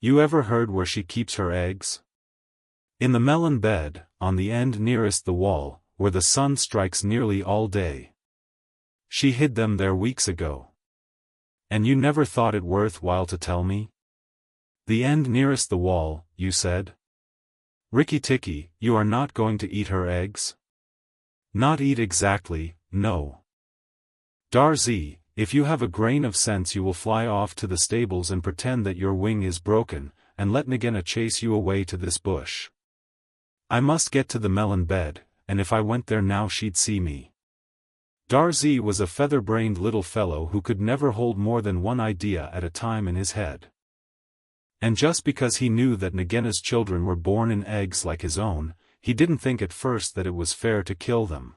You ever heard where she keeps her eggs? In the melon bed, on the end nearest the wall, where the sun strikes nearly all day. She hid them there weeks ago. And you never thought it worth while to tell me? The end nearest the wall, you said? Rikki-tikki, you are not going to eat her eggs? Not eat exactly, no. Darzee, if you have a grain of sense you will fly off to the stables and pretend that your wing is broken, and let Nagina chase you away to this bush. I must get to the melon bed, and if I went there now she'd see me. Darzee was a feather-brained little fellow who could never hold more than one idea at a time in his head. And just because he knew that Nagina's children were born in eggs like his own, he didn't think at first that it was fair to kill them.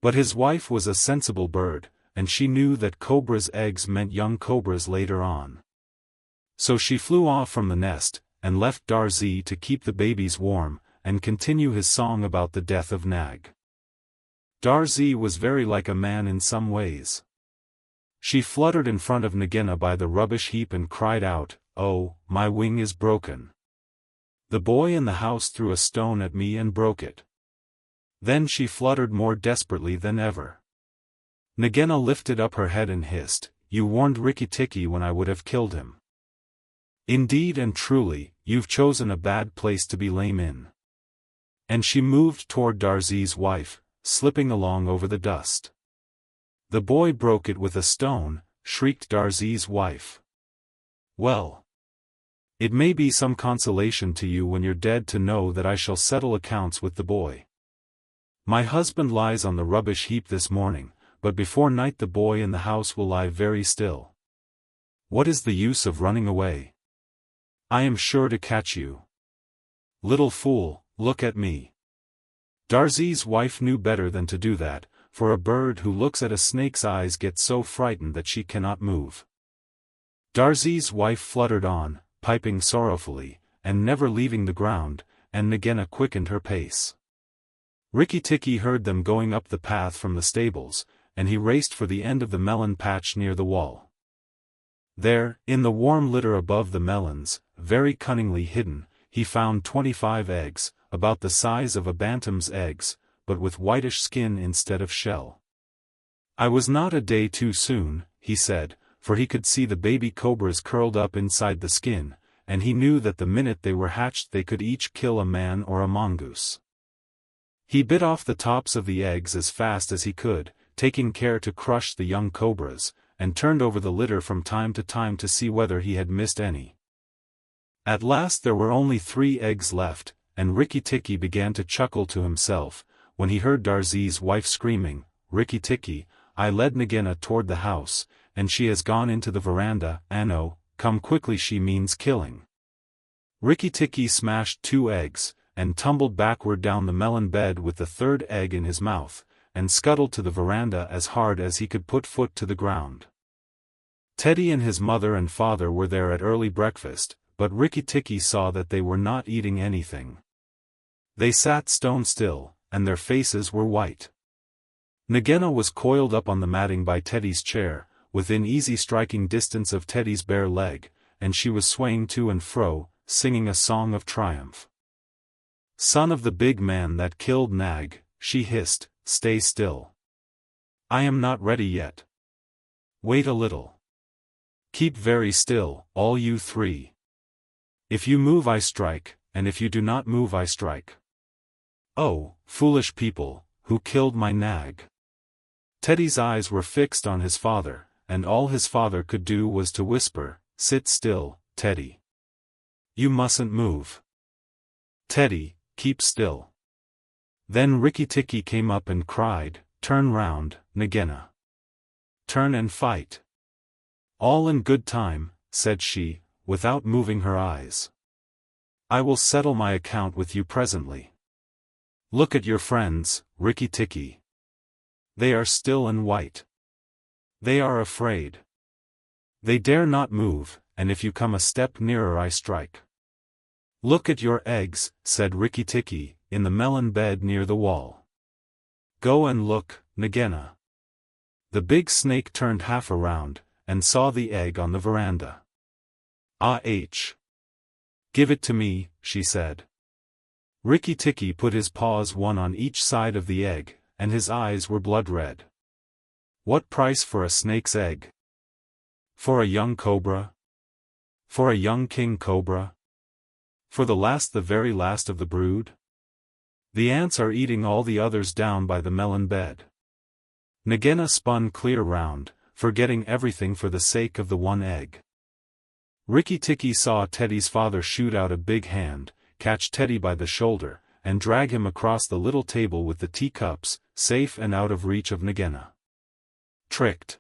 But his wife was a sensible bird, and she knew that cobra's eggs meant young cobras later on. So she flew off from the nest, and left Darzee to keep the babies warm, and continue his song about the death of Nag. Darzee was very like a man in some ways. She fluttered in front of Nagina by the rubbish heap and cried out, "Oh, my wing is broken." The boy in the house threw a stone at me and broke it. Then she fluttered more desperately than ever. Nagina lifted up her head and hissed, "You warned Rikki-tikki when I would have killed him. Indeed and truly, you've chosen a bad place to be lame in." And she moved toward Darzee's wife, slipping along over the dust. "The boy broke it with a stone," shrieked Darzee's wife. "Well, it may be some consolation to you when you're dead to know that I shall settle accounts with the boy. My husband lies on the rubbish heap this morning, but before night the boy in the house will lie very still. What is the use of running away? I am sure to catch you. Little fool, look at me." Darzee's wife knew better than to do that, for a bird who looks at a snake's eyes gets so frightened that she cannot move. Darzee's wife fluttered on, piping sorrowfully, and never leaving the ground, and Nagina quickened her pace. Rikki-tikki heard them going up the path from the stables, and he raced for the end of the melon patch near the wall. There, in the warm litter above the melons, very cunningly hidden, he found 25 eggs, about the size of a bantam's eggs, but with whitish skin instead of shell. "I was not a day too soon," he said, for he could see the baby cobras curled up inside the skin, and he knew that the minute they were hatched they could each kill a man or a mongoose. He bit off the tops of the eggs as fast as he could, taking care to crush the young cobras, and turned over the litter from time to time to see whether he had missed any. At last there were only 3 eggs left, and Rikki-tikki began to chuckle to himself, when he heard Darzee's wife screaming, "Rikki-tikki, I led Nagina toward the house, and she has gone into the veranda, Anno, come quickly, she means killing." Rikki-tikki smashed 2 eggs, and tumbled backward down the melon bed with the 3rd egg in his mouth, and scuttled to the veranda as hard as he could put foot to the ground. Teddy and his mother and father were there at early breakfast, but Rikki-tikki saw that they were not eating anything. They sat stone still, and their faces were white. Nagina was coiled up on the matting by Teddy's chair, within easy striking distance of Teddy's bare leg, and she was swaying to and fro, singing a song of triumph. "Son of the big man that killed Nag," she hissed, "stay still. I am not ready yet. Wait a little. Keep very still, all you 3. If you move I strike, and if you do not move I strike. Oh, foolish people, who killed my Nag?" Teddy's eyes were fixed on his father, and all his father could do was to whisper, "Sit still, Teddy. You mustn't move. Teddy, keep still." Then Rikki-tikki came up and cried, "Turn round, Nagina. Turn and fight." "All in good time," said she, without moving her eyes. "I will settle my account with you presently. Look at your friends, Rikki-tikki. They are still and white. They are afraid. They dare not move, and if you come a step nearer I strike." "Look at your eggs," said Rikki-tikki, "in the melon bed near the wall. Go and look, Nagina." The big snake turned half around, and saw the egg on the veranda. "Ah-h! Give it to me, she said. Rikki-Tikki put his paws one on each side of the egg, and his eyes were blood red. What price for a snake's egg? For a young cobra? For a young king cobra? For the very last of the brood? The ants are eating all the others down by the melon bed. Nagina spun clear round, forgetting everything for the sake of the one egg. Rikki-Tikki saw Teddy's father shoot out a big hand, catch Teddy by the shoulder, and drag him across the little table with the teacups, safe and out of reach of Nagina. Tricked.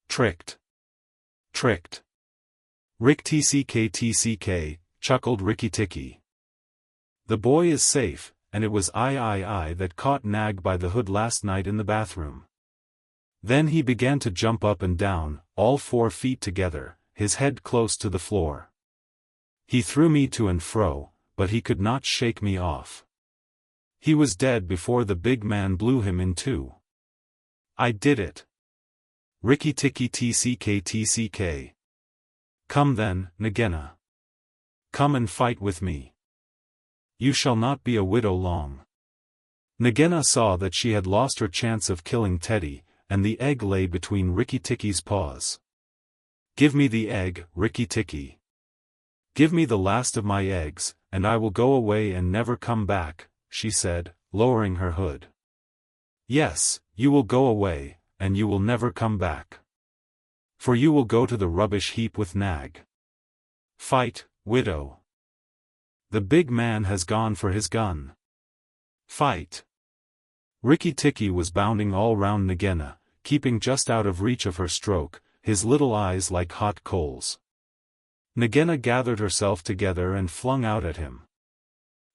Tricked. Tricked. Rick-tck-tck, chuckled Rikki-Tikki. The boy is safe, and it was I that caught Nag by the hood last night in the bathroom. Then he began to jump up and down, all 4 feet together, his head close to the floor. He threw me to and fro, but he could not shake me off. He was dead before the big man blew him in two. I did it. Ricky-ticky-tck-tck. Come then, Nagina. Come and fight with me. You shall not be a widow long. Nagina saw that she had lost her chance of killing Teddy, and the egg lay between Rikki-Tikki's paws. Give me the egg, Rikki-Tikki. Give me the last of my eggs, and I will go away and never come back, she said, lowering her hood. Yes, you will go away, and you will never come back. For you will go to the rubbish heap with Nag. Fight, widow. The big man has gone for his gun. Fight. Rikki-Tikki was bounding all round Nagina, keeping just out of reach of her stroke, his little eyes like hot coals. Nagina gathered herself together and flung out at him.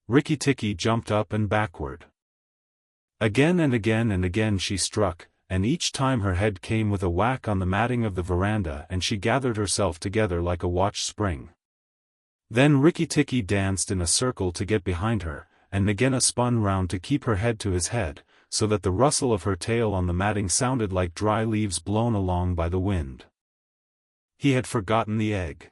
Rikki-Tikki jumped up and backward. Again and again and again she struck, and each time her head came with a whack on the matting of the veranda and she gathered herself together like a watch spring. Then Rikki-Tikki danced in a circle to get behind her, and Nagina spun round to keep her head to his head, so that the rustle of her tail on the matting sounded like dry leaves blown along by the wind. He had forgotten the egg.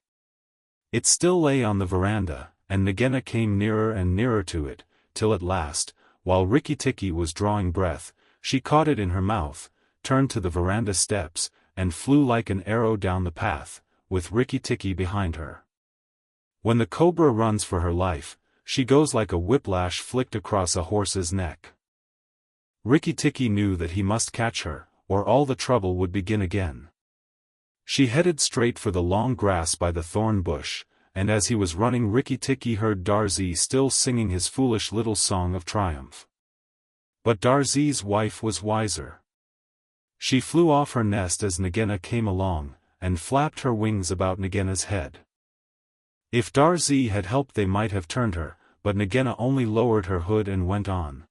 It still lay on the veranda, and Nagina came nearer and nearer to it, till at last, while Rikki-Tikki was drawing breath, she caught it in her mouth, turned to the veranda steps, and flew like an arrow down the path, with Rikki-Tikki behind her. When the cobra runs for her life, she goes like a whiplash flicked across a horse's neck. Rikki-Tikki knew that he must catch her, or all the trouble would begin again. She headed straight for the long grass by the thorn bush, and as he was running Rikki-Tikki heard Darzee still singing his foolish little song of triumph. But Darzee's wife was wiser. She flew off her nest as Nagina came along, and flapped her wings about Nagina's head. If Darzee had helped they might have turned her, but Nagina only lowered her hood and went on.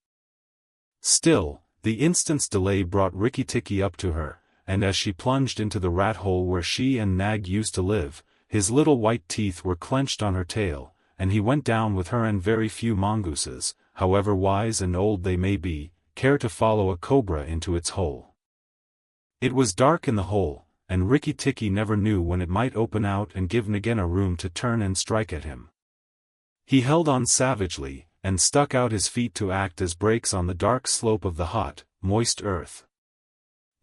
Still, the instant's delay brought Rikki-Tikki up to her, and as she plunged into the rat hole where she and Nag used to live, his little white teeth were clenched on her tail, and he went down with her, and very few mongooses, however wise and old they may be, care to follow a cobra into its hole. It was dark in the hole, and Rikki-Tikki never knew when it might open out and give Nagina room to turn and strike at him. He held on savagely, and stuck out his feet to act as brakes on the dark slope of the hot, moist earth.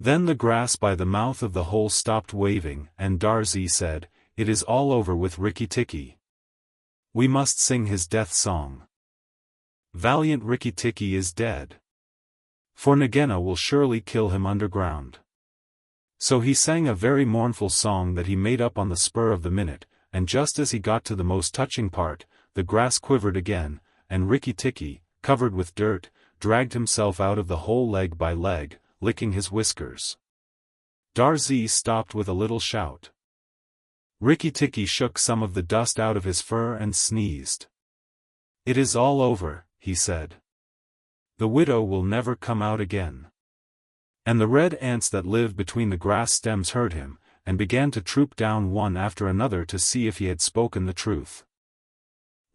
Then the grass by the mouth of the hole stopped waving, and Darzee said, "It is all over with Rikki-Tikki. We must sing his death song. Valiant Rikki-Tikki is dead. For Nagina will surely kill him underground." So he sang a very mournful song that he made up on the spur of the minute, and just as he got to the most touching part, the grass quivered again, and Rikki-Tikki, covered with dirt, dragged himself out of the hole leg by leg, licking his whiskers. Darzee stopped with a little shout. Rikki-Tikki shook some of the dust out of his fur and sneezed. "It is all over," he said. "The widow will never come out again." And the red ants that lived between the grass stems heard him, and began to troop down one after another to see if he had spoken the truth.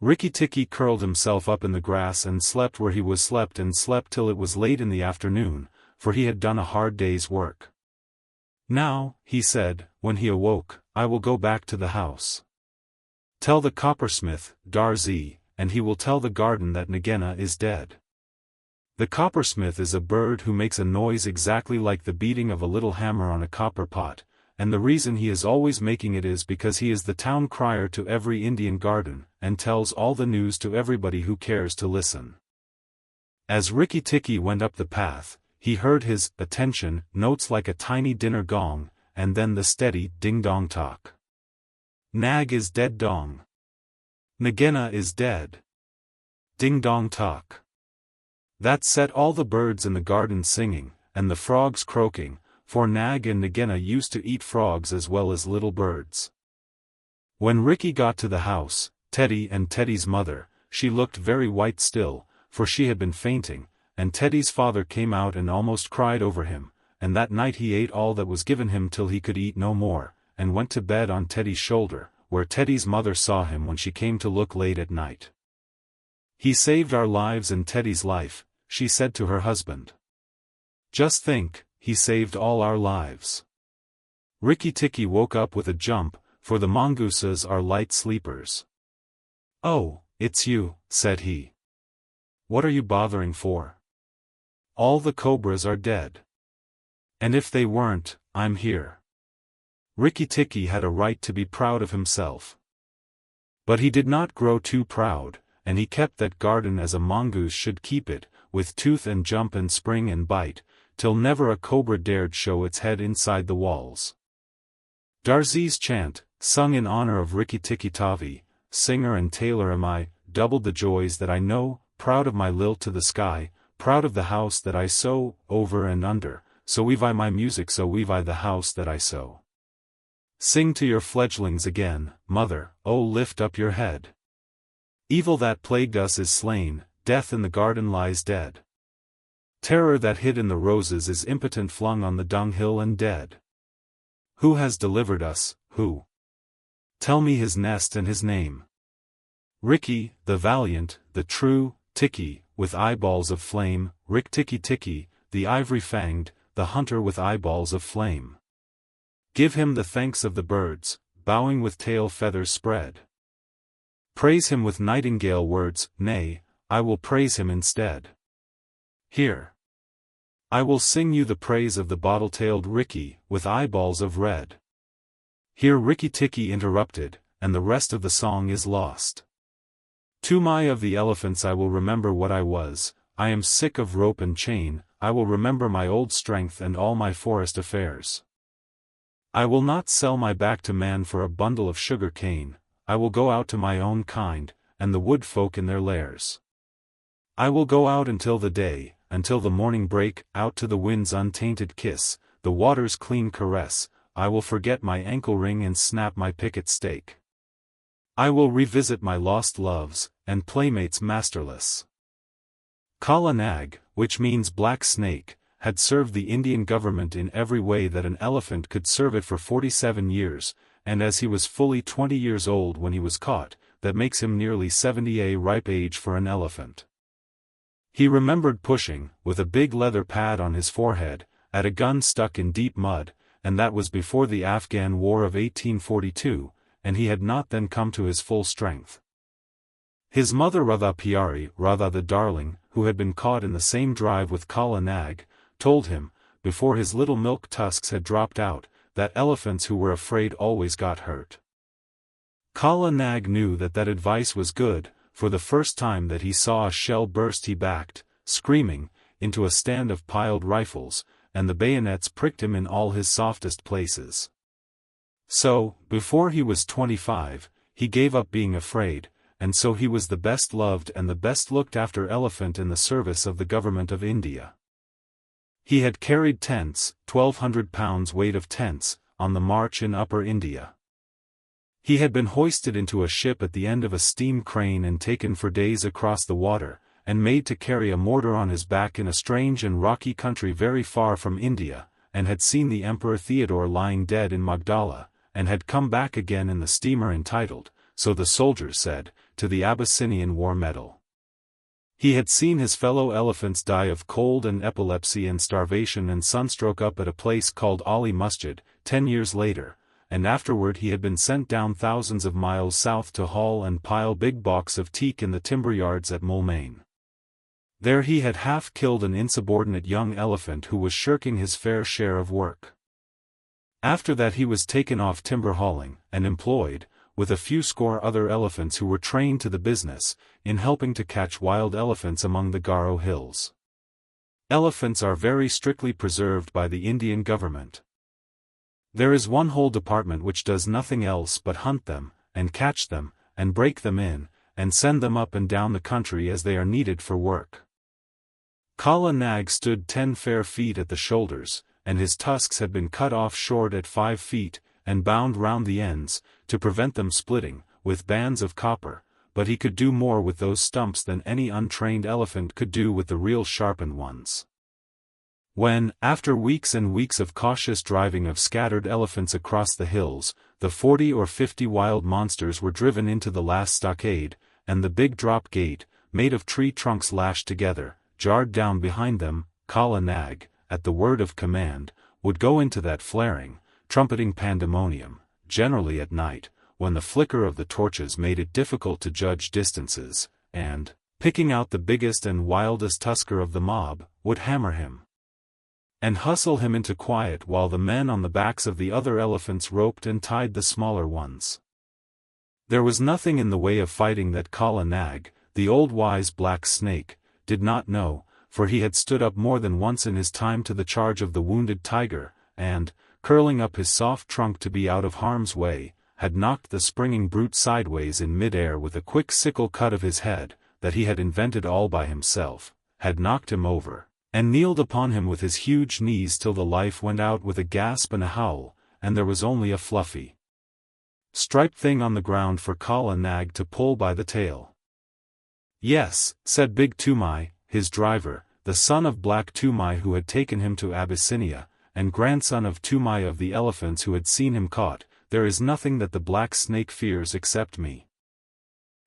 Rikki-Tikki curled himself up in the grass and slept where he was slept and slept till it was late in the afternoon, for he had done a hard day's work. "Now," he said, when he awoke, "I will go back to the house." Tell the coppersmith, Darzee, and he will tell the garden that Nagena is dead. The coppersmith is a bird who makes a noise exactly like the beating of a little hammer on a copper pot, and the reason he is always making it is because he is the town crier to every Indian garden, and tells all the news to everybody who cares to listen. As Rikki Tikki went up the path, he heard his attention notes like a tiny dinner gong, and then the steady ding-dong talk. Nag is dead dong. Nagena is dead. Ding-dong talk. That set all the birds in the garden singing, and the frogs croaking, for Nag and Nagena used to eat frogs as well as little birds. When Rikki got to the house, Teddy and Teddy's mother, she looked very white still, for she had been fainting, and Teddy's father came out and almost cried over him, and that night he ate all that was given him till he could eat no more, and went to bed on Teddy's shoulder, where Teddy's mother saw him when she came to look late at night. "He saved our lives and Teddy's life," she said to her husband. "Just think, he saved all our lives." Rikki Tikki woke up with a jump, for the mongooses are light sleepers. "Oh, it's you," said he. "What are you bothering for? All the cobras are dead. And if they weren't, I'm here." Rikki Tikki had a right to be proud of himself. But he did not grow too proud, and he kept that garden as a mongoose should keep it, with tooth and jump and spring and bite, till never a cobra dared show its head inside the walls. Darzee's chant, sung in honor of Rikki Tikki Tavi, singer and tailor am I, doubled the joys that I know, proud of my lilt to the sky, proud of the house that I sew, over and under, so weave I my music, so weave I the house that I sew. Sing to your fledglings again, mother, oh lift up your head. Evil that plagued us is slain, death in the garden lies dead. Terror that hid in the roses is impotent, flung on the dunghill and dead. Who has delivered us, who? Tell me his nest and his name. Rikki, the valiant, the true, Tikki, with eyeballs of flame, Rik Tikki Tikki, the ivory-fanged, the hunter with eyeballs of flame. Give him the thanks of the birds, bowing with tail feathers spread. Praise him with nightingale words, nay, I will praise him instead. Here. I will sing you the praise of the bottle-tailed Rikki, with eyeballs of red. Here Rikki Tikki interrupted, and the rest of the song is lost. To my of the elephants I will remember what I was, I am sick of rope and chain, I will remember my old strength and all my forest affairs. I will not sell my back to man for a bundle of sugar cane, I will go out to my own kind, and the wood folk in their lairs. I will go out until the day, until the morning break, out to the wind's untainted kiss, the water's clean caress, I will forget my ankle ring and snap my picket stake. I will revisit my lost loves, and playmates masterless. Kala Nag, which means black snake, had served the Indian government in every way that an elephant could serve it for 47 years, and as he was fully 20 years old when he was caught, that makes him nearly 70, a ripe age for an elephant. He remembered pushing, with a big leather pad on his forehead, at a gun stuck in deep mud, and that was before the Afghan War of 1842, and he had not then come to his full strength. His mother Radha Pyari, Radha the darling, who had been caught in the same drive with Kala Nag, told him, before his little milk tusks had dropped out, that elephants who were afraid always got hurt. Kala Nag knew that that advice was good, for the first time that he saw a shell burst he backed, screaming, into a stand of piled rifles, and the bayonets pricked him in all his softest places. So, before he was 25, he gave up being afraid, and so he was the best loved and the best looked after elephant in the service of the government of India. He had carried tents, 1,200 pounds weight of tents, on the march in Upper India. He had been hoisted into a ship at the end of a steam crane and taken for days across the water, and made to carry a mortar on his back in a strange and rocky country very far from India, and had seen the Emperor Theodore lying dead in Magdala, and had come back again in the steamer entitled, so the soldiers said, to the Abyssinian War Medal. He had seen his fellow elephants die of cold and epilepsy and starvation and sunstroke up at a place called Ali Masjid, 10 years later, and afterward he had been sent down thousands of miles south to haul and pile big balks of teak in the timber yards at Moulmein. There he had half killed an insubordinate young elephant who was shirking his fair share of work. After that he was taken off timber hauling, and employed, with a few score other elephants who were trained to the business, in helping to catch wild elephants among the Garo hills. Elephants are very strictly preserved by the Indian government. There is one whole department which does nothing else but hunt them, and catch them, and break them in, and send them up and down the country as they are needed for work. Kala Nag stood 10 fair feet at the shoulders, and his tusks had been cut off short at 5 feet, and bound round the ends, to prevent them splitting, with bands of copper, but he could do more with those stumps than any untrained elephant could do with the real sharpened ones. When, after weeks and weeks of cautious driving of scattered elephants across the hills, the 40 or 50 wild monsters were driven into the last stockade, and the big drop gate, made of tree trunks lashed together, jarred down behind them, Kala Nag, at the word of command, would go into that flaring, trumpeting pandemonium, generally at night, when the flicker of the torches made it difficult to judge distances, and, picking out the biggest and wildest tusker of the mob, would hammer him and hustle him into quiet while the men on the backs of the other elephants roped and tied the smaller ones. There was nothing in the way of fighting that Kala Nag, the old wise black snake, did not know, for he had stood up more than once in his time to the charge of the wounded tiger, and, curling up his soft trunk to be out of harm's way, had knocked the springing brute sideways in mid-air with a quick sickle cut of his head, that he had invented all by himself, had knocked him over, and kneeled upon him with his huge knees till the life went out with a gasp and a howl, and there was only a fluffy, striped thing on the ground for Kala Nag to pull by the tail. Yes, said Big Toomai, his driver, the son of Black Toomai who had taken him to Abyssinia, and grandson of Toomai of the elephants who had seen him caught, there is nothing that the black snake fears except me.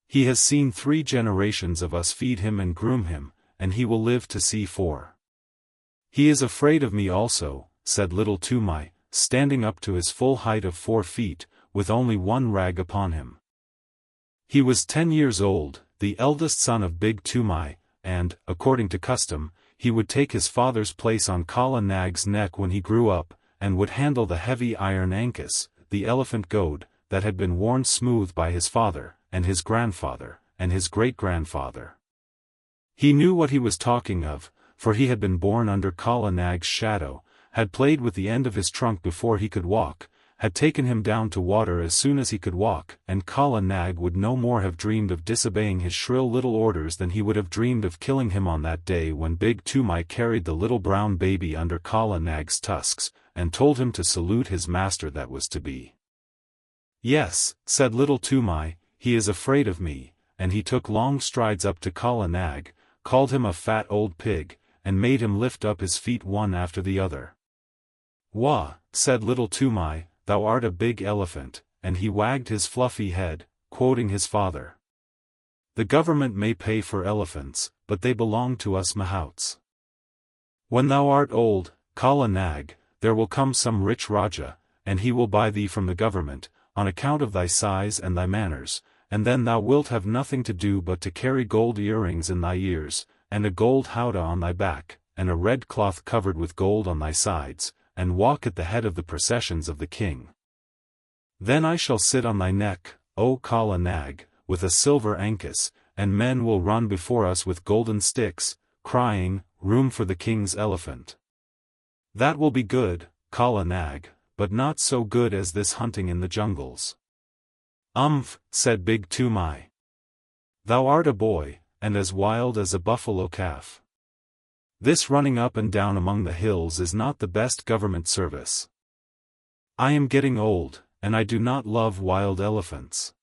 He has seen 3 generations of us feed him and groom him, and he will live to see 4. He is afraid of me also, said Little Toomai, standing up to his full height of 4 feet, with only one rag upon him. He was 10 years old, the eldest son of Big Toomai, and, according to custom, he would take his father's place on Kala Nag's neck when he grew up, and would handle the heavy iron ankus, the elephant goad, that had been worn smooth by his father, and his grandfather, and his great-grandfather. He knew what he was talking of, for he had been born under Kala Nag's shadow, had played with the end of his trunk before he could walk, had taken him down to water as soon as he could walk, and Kala Nag would no more have dreamed of disobeying his shrill little orders than he would have dreamed of killing him on that day when Big Toomai carried the little brown baby under Kala Nag's tusks, and told him to salute his master that was to be. Yes, said Little Toomai, he is afraid of me, and he took long strides up to Kala Nag, called him a fat old pig, and made him lift up his feet one after the other. Wah, said Little Toomai, thou art a big elephant, and he wagged his fluffy head, quoting his father. The government may pay for elephants, but they belong to us mahouts. When thou art old, Kala Nag, there will come some rich Raja, and he will buy thee from the government, on account of thy size and thy manners, and then thou wilt have nothing to do but to carry gold earrings in thy ears, and a gold howdah on thy back, and a red cloth covered with gold on thy sides, and walk at the head of the processions of the king. Then I shall sit on thy neck, O Kala Nag, with a silver ankus, and men will run before us with golden sticks, crying, room for the king's elephant. That will be good, Kala Nag, but not so good as this hunting in the jungles. Said Big Toomai. Thou art a boy, and as wild as a buffalo calf. This running up and down among the hills is not the best government service. I am getting old, and I do not love wild elephants.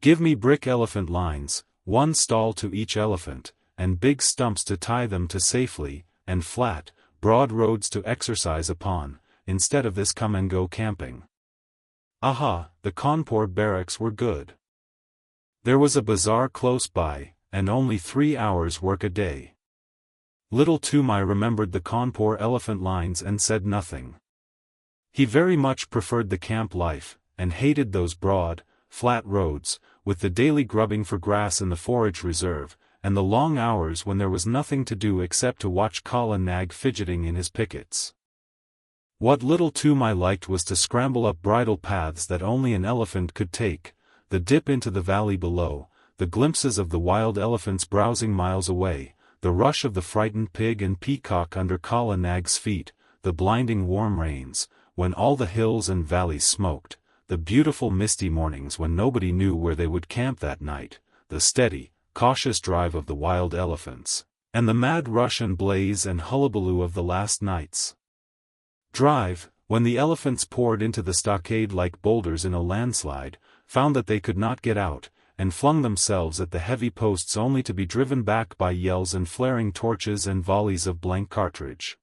Give me brick elephant lines, 1 stall to each elephant, and big stumps to tie them to safely, and flat, broad roads to exercise upon, instead of this come-and-go camping. Aha, the Cawnpore barracks were good. There was a bazaar close by, and only 3 hours' work a day. Little Toomai remembered the Cawnpore elephant lines and said nothing. He very much preferred the camp life, and hated those broad, flat roads, with the daily grubbing for grass in the forage reserve, and the long hours when there was nothing to do except to watch Kala Nag fidgeting in his pickets. What little Toomai liked was to scramble up bridle paths that only an elephant could take, the dip into the valley below, the glimpses of the wild elephants browsing miles away, the rush of the frightened pig and peacock under Kala Nag's feet, the blinding warm rains, when all the hills and valleys smoked, the beautiful misty mornings when nobody knew where they would camp that night, the steady, cautious drive of the wild elephants, and the mad rush and blaze and hullabaloo of the last night's drive, when the elephants poured into the stockade like boulders in a landslide, found that they could not get out, and flung themselves at the heavy posts only to be driven back by yells and flaring torches and volleys of blank cartridge.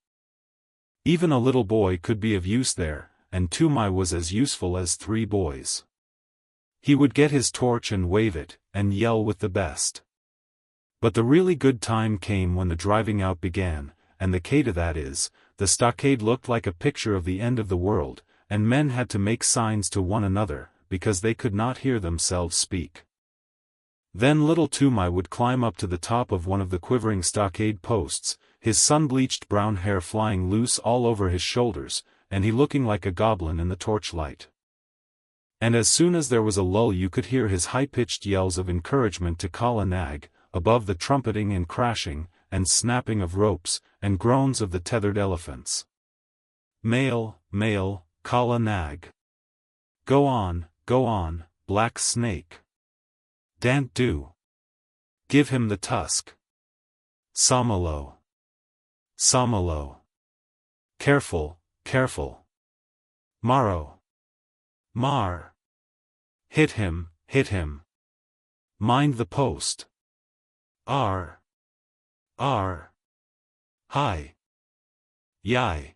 Even a little boy could be of use there, and Toomai was as useful as 3 boys. He would get his torch and wave it, and yell with the best. But the really good time came when the driving out began, and the Keda, that is, the stockade, looked like a picture of the end of the world, and men had to make signs to one another, because they could not hear themselves speak. Then little Toomai would climb up to the top of one of the quivering stockade posts, his sun-bleached brown hair flying loose all over his shoulders, and he looking like a goblin in the torchlight. And as soon as there was a lull you could hear his high-pitched yells of encouragement to Kala Nag, above the trumpeting and crashing, and snapping of ropes, and groans of the tethered elephants. Mail, Kala Nag. Go on, Black Snake. Dant do. Give him the tusk. Samalo. Careful. Mar. Hit him. Mind the post. R. Hi. Yai.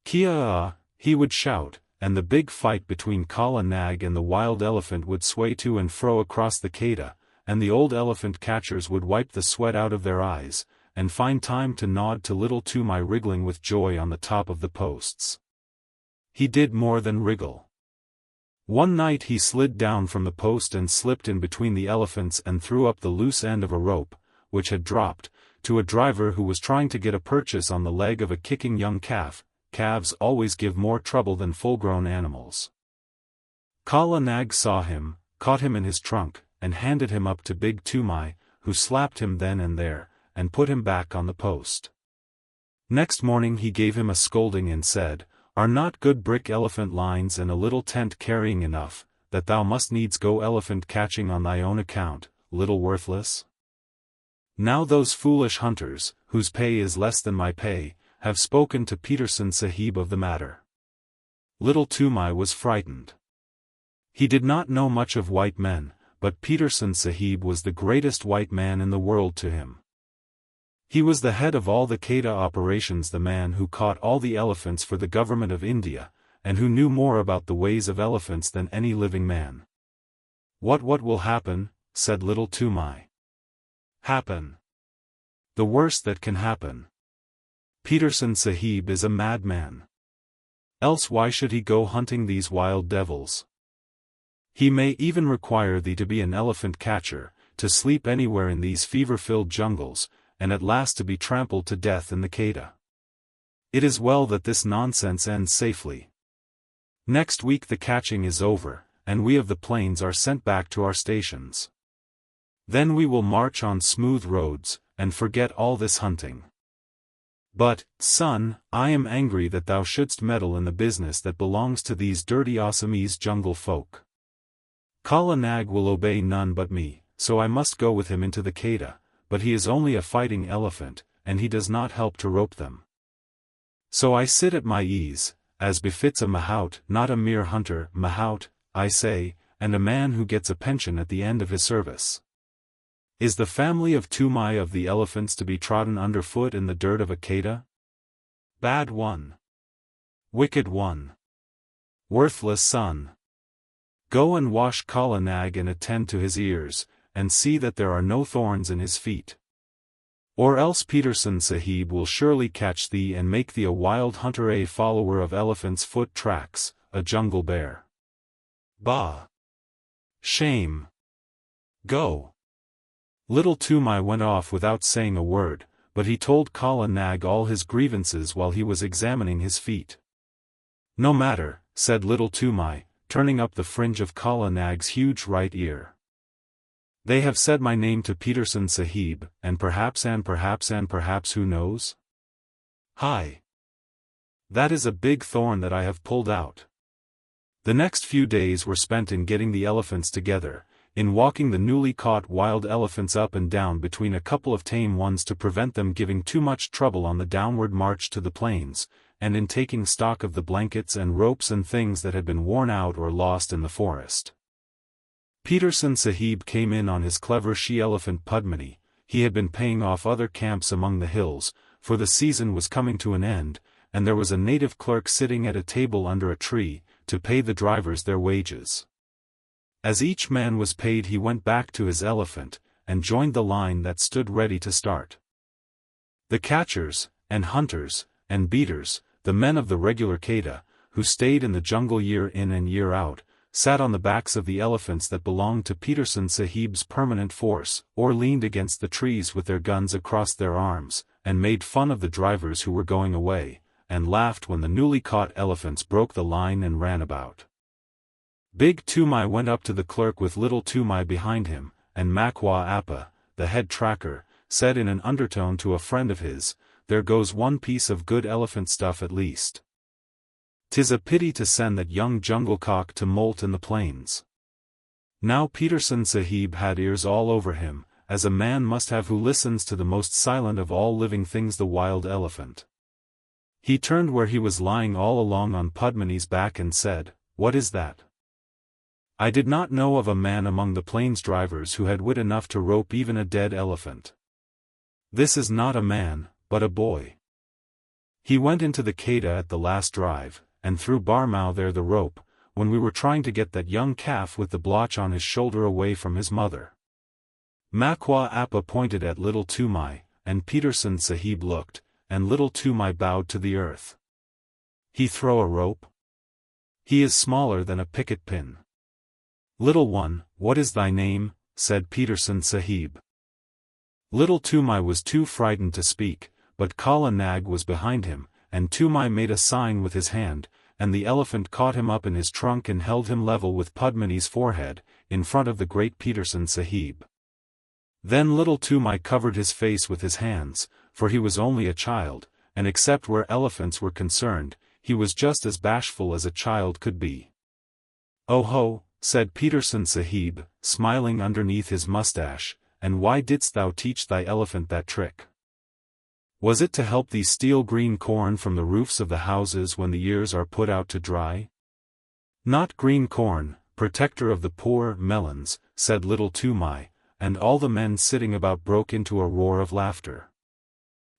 Kia, he would shout, and the big fight between Kala Nag and the wild elephant would sway to and fro across the Keda, and the old elephant catchers would wipe the sweat out of their eyes, and find time to nod to little Toomai wriggling with joy on the top of the posts. He did more than wriggle. One night he slid down from the post and slipped in between the elephants and threw up the loose end of a rope, which had dropped, to a driver who was trying to get a purchase on the leg of a kicking young calf. Calves always give more trouble than full-grown animals. Kala Nag saw him, caught him in his trunk, and handed him up to Big Toomai, who slapped him then and there, and put him back on the post. Next morning he gave him a scolding and said, "Are not good brick elephant lines and a little tent carrying enough, that thou must needs go elephant catching on thy own account, little worthless? Now those foolish hunters, whose pay is less than my pay, have spoken to Peterson Sahib of the matter." Little Toomai was frightened. He did not know much of white men, but Peterson Sahib was the greatest white man in the world to him. He was the head of all the Keda operations, the man who caught all the elephants for the government of India, and who knew more about the ways of elephants than any living man. What will happen?" said little Toomai. "Happen. The worst that can happen. Peterson Sahib is a madman. Else why should he go hunting these wild devils? He may even require thee to be an elephant catcher, to sleep anywhere in these fever-filled jungles, and at last to be trampled to death in the Keda. It is well that this nonsense ends safely. Next week the catching is over, and we of the plains are sent back to our stations. Then we will march on smooth roads, and forget all this hunting. But, son, I am angry that thou shouldst meddle in the business that belongs to these dirty Assamese jungle folk. Kala Nag will obey none but me, so I must go with him into the Keda, but he is only a fighting elephant, and he does not help to rope them. So I sit at my ease, as befits a mahout, not a mere hunter, mahout, I say, and a man who gets a pension at the end of his service. Is the family of Toomai of the elephants to be trodden underfoot in the dirt of a Keda? Bad one. Wicked one. Worthless son. Go and wash Kala Nag and attend to his ears, and see that there are no thorns in his feet. Or else Peterson Sahib will surely catch thee and make thee a wild hunter, a follower of elephant's foot tracks, a jungle bear. Bah! Shame! Go! Little Toomai went off without saying a word, but he told Kala Nag all his grievances while he was examining his feet. No matter, said Little Toomai, turning up the fringe of Kala Nag's huge right ear. They have said my name to Peterson Sahib, and perhaps who knows? Hi! That is a big thorn that I have pulled out. The next few days were spent in getting the elephants together, in walking the newly caught wild elephants up and down between a couple of tame ones to prevent them giving too much trouble on the downward march to the plains, and in taking stock of the blankets and ropes and things that had been worn out or lost in the forest. Peterson Sahib came in on his clever she-elephant Padmini. He had been paying off other camps among the hills, for the season was coming to an end, and there was a native clerk sitting at a table under a tree, to pay the drivers their wages. As each man was paid, he went back to his elephant, and joined the line that stood ready to start. The catchers, and hunters, and beaters, the men of the regular Keda, who stayed in the jungle year in and year out, sat on the backs of the elephants that belonged to Peterson Sahib's permanent force, or leaned against the trees with their guns across their arms, and made fun of the drivers who were going away, and laughed when the newly caught elephants broke the line and ran about. Big Toomai went up to the clerk with Little Toomai behind him, and Makwa Appa, the head tracker, said in an undertone to a friend of his, "There goes one piece of good elephant stuff at least. 'Tis a pity to send that young jungle cock to molt in the plains." Now Peterson Sahib had ears all over him, as a man must have who listens to the most silent of all living things, the wild elephant. He turned where he was lying all along on Padmini's back and said, "What is that?" I did not know of a man among the plains drivers who had wit enough to rope even a dead elephant. This is not a man, but a boy. He went into the Keda at the last drive, and threw Barmau there the rope, when we were trying to get that young calf with the blotch on his shoulder away from his mother. Makwa Appa pointed at Little Toomai, and Peterson Sahib looked, and Little Toomai bowed to the earth. He throw a rope? He is smaller than a picket pin. Little one, what is thy name? Said Peterson Sahib. Little Toomai was too frightened to speak, but Kala Nag was behind him, and Toomai made a sign with his hand, and the elephant caught him up in his trunk and held him level with Padmini's forehead, in front of the great Peterson Sahib. Then Little Toomai covered his face with his hands, for he was only a child, and except where elephants were concerned, he was just as bashful as a child could be. "Oh ho," said Peterson Sahib, smiling underneath his mustache, "and why didst thou teach thy elephant that trick? Was it to help thee steal green corn from the roofs of the houses when the ears are put out to dry?" "Not green corn, protector of the poor, melons," said Little Toomai, and all the men sitting about broke into a roar of laughter.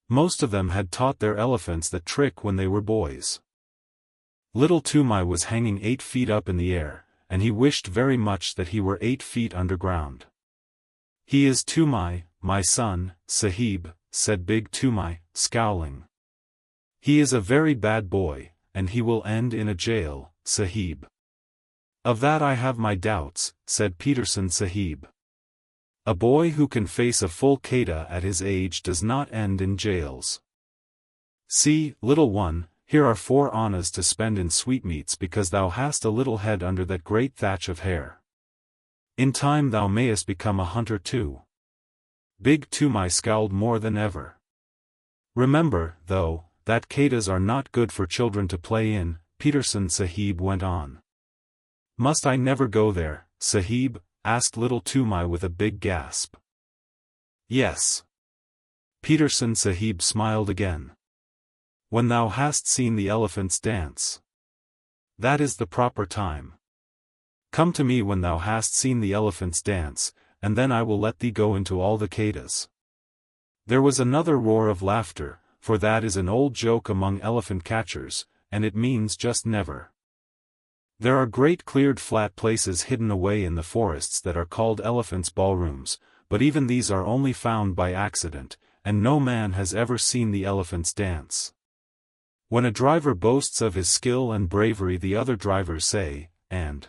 Most of them had taught their elephants that trick when they were boys. Little Toomai was hanging 8 feet up in the air, and he wished very much that he were 8 feet underground. "He is Toomai, my son, Sahib," said Big Toomai, scowling. "He is a very bad boy, and he will end in a jail, Sahib." "Of that I have my doubts," said Peterson Sahib. "A boy who can face a full Keda at his age does not end in jails. See, little one, here are 4 annas to spend in sweetmeats because thou hast a little head under that great thatch of hair. In time thou mayest become a hunter too." Big Toomai scowled more than ever. "Remember, though, that Kedas are not good for children to play in," Peterson Sahib went on. "Must I never go there, Sahib?" asked Little Toomai with a big gasp. "Yes." Peterson Sahib smiled again. "When thou hast seen the elephants dance. That is the proper time. Come to me when thou hast seen the elephants dance, and then I will let thee go into all the Kedas." There was another roar of laughter, for that is an old joke among elephant catchers, and it means just never. There are great cleared flat places hidden away in the forests that are called elephants' ballrooms, but even these are only found by accident, and no man has ever seen the elephants dance. When a driver boasts of his skill and bravery, the other drivers say, "And